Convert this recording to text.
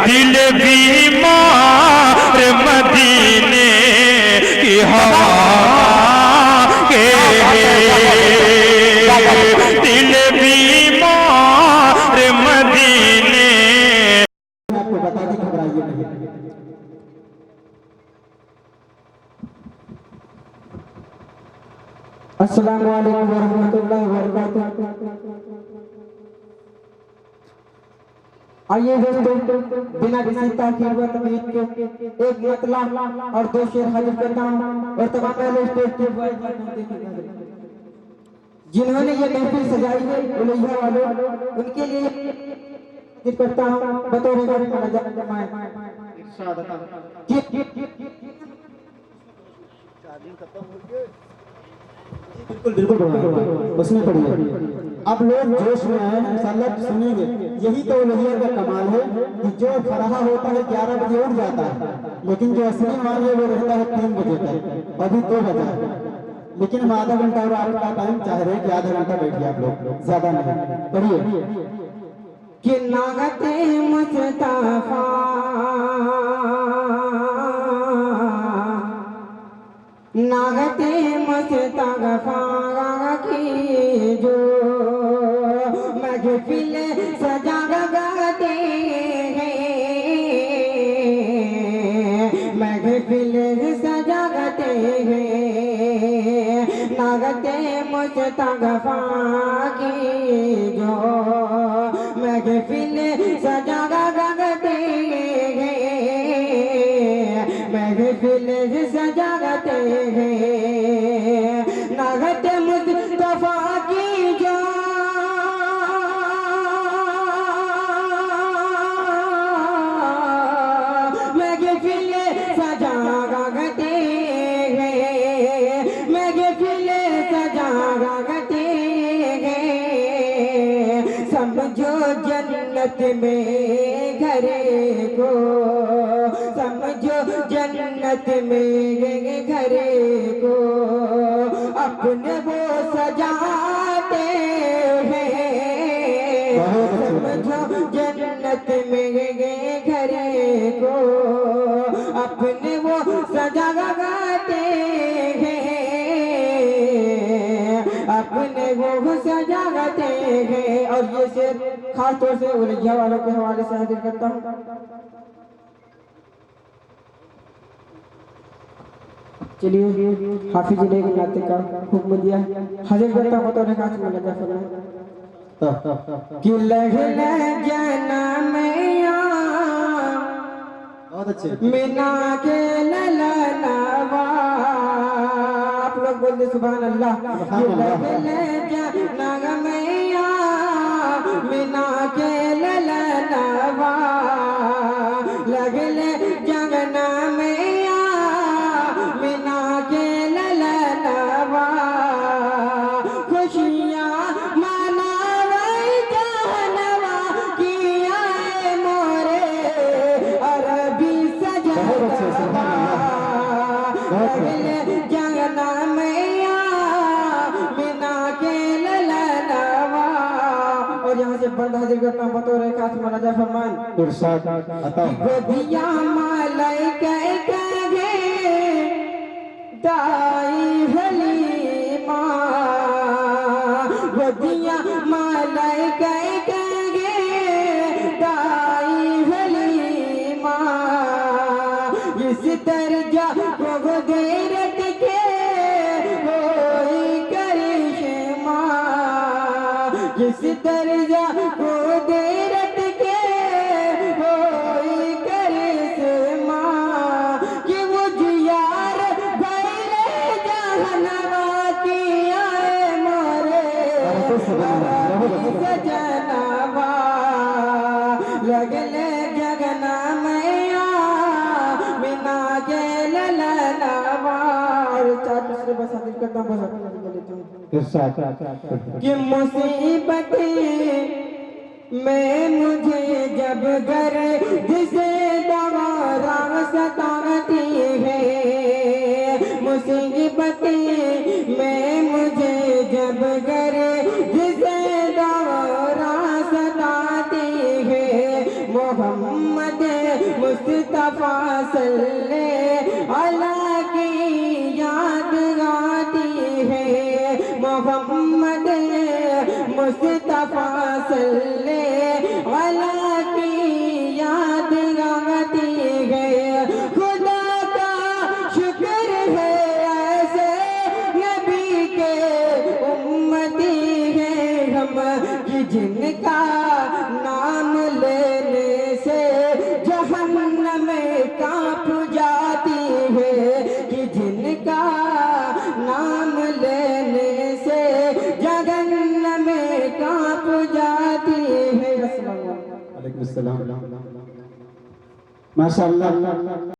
दिल बीमार मदीने की हवा के, दिल बीमार मदीने। आपको बता दी, घबराइए नहीं। अस्सलाम वालेकुम वरहमतुल्लाहि वबरकातुहू। आइए दोस्तों, बिना किसी ताखीर व तमीज़ के एक मतला और दो शेर हाजिर करता हूँ और तमाम पहले स्टेज के जिन्होंने ये महफिल सजाई है उलैया वालों, उनके लिए हाजिर करता हूँ बतौर बिल्कुल बिल्कुल उसमें पढ़िए। अब लोग जोश में आए, इंशाअल्लाह सुनेंगे। यही तो उलैया का कमाल है कि जो फराहा होता है 11 बजे उठ जाता है, लेकिन जो असली माल है वो रहता है 3 बजे तक, अभी 2 बजे। लेकिन हम आधा घंटा और आपका टाइम चाह रहे हैं कि आधा घंटा बैठिए आप लोग, ज्यादा नहीं। पढ़िए कि नागते मुस्तफा नागते मुस्तफा की जो महफिल सजा गाते हैं, महफिल सजा गाते हैं। नागते मुस्तफा की जो महफिल सजा गाते हैं, महफिल सजाते हैं। नागत मुस्तफा की जो महफिल सजाते हैं, महफिल सजाते हैं। समझो जन्नत में घरे को, समझो जन्नत में घरे को अपने वो सजाते हैं। समझो जन्नत में घरे को अपने वो सजाते हैं, अपने वो सजाते हैं। और ये शेर खास तौर से उलैया वालों के हवाले से हाजिर करता हूँ। चलिए, हाफिज ने एक नाते का हुक्म दिया, हाजिर करता हूँ बतौर खास में लगा फरमाए कि लहला जाना मैया बहुत अच्छे मीना के ललनावा। आप लोग बोलते सुभान अल्लाह। लहला जाना मैया मीना के ललनावा, लगले जगना मैया मीना के ललनावा। खुशियाँ मनावे जानवा किया मोरे अरबी सजना, लगले जगना मैया मीना के ललनावा। और यहाँ से बंद हाजिर करता हूँ बतौर खास मौलाना फरमान इरशाद अता गोदिया मालाई कह दाई हलीमा, गोदिया मालाई कह दाई हलीमा। इस दर्जा को देरत के कोई करिश्मा, जिस दर्जा को देरत के कोई करिश्मा। कि वो जियार भैले जहनवा की आए मोरे सजनवा, लगले जगना मैया मीना के ललनावा। और चार दूसरे बस हाजिर करता हूँ, बस हाजिर कर लेता हूँ। इरशाद कि मुसीबतें मैं मुझे जब घर जिसे दवारा सताती है, मुसीबतें मैं मुझे जब घर जिसे दवारा सताती है, मोहम्मद मुस्तफा सल्लल्लाहु अलैहि की याद आती है, मोहम्मद मुस्तफा सल्लल्लाहु अलैहि की याद आती है। खुदा का शुक्र है ऐसे नबी के उम्मती है हम, कि जिनका नाम लेने से जहन्नम कांप जाती है, कि जिनका नाम लेने से जहन्नम कांप जाती है। वालेकुम अस्सलाम। माशाअल्लाह।